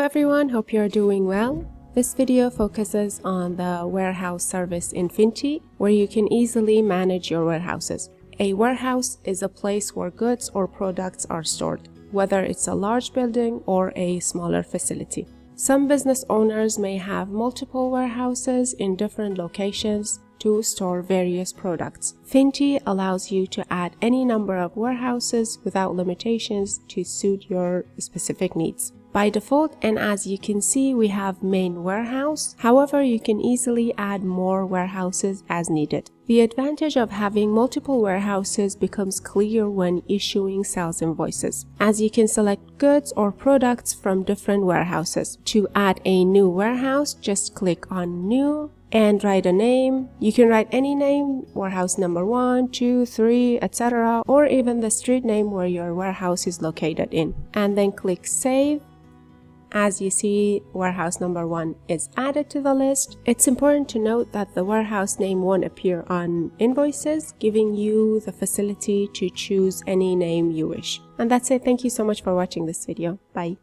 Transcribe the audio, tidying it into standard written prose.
everyone, hope you're doing well. This video focuses on the warehouse service in Finty, where you can easily manage your warehouses. A warehouse is a place where goods or products are stored, whether it's a large building or a smaller facility. Some business owners may have multiple warehouses in different locations to store various products. Finty allows you to add any number of warehouses without limitations to suit your specific needs. By default, and as you can see, we have main warehouse. However, you can easily add more warehouses as needed. The advantage of having multiple warehouses becomes clear when issuing sales invoices, as you can select goods or products from different warehouses. To add a new warehouse, just click on New and write a name. You can write any name, warehouse number 1, 2, 3, etc., or even the street name where your warehouse is located in, and then click Save. As you see, warehouse number 1 is added to the list. It's important to note that the warehouse name won't appear on invoices, giving you the facility to choose any name you wish. And that's it. Thank you so much for watching this video. Bye.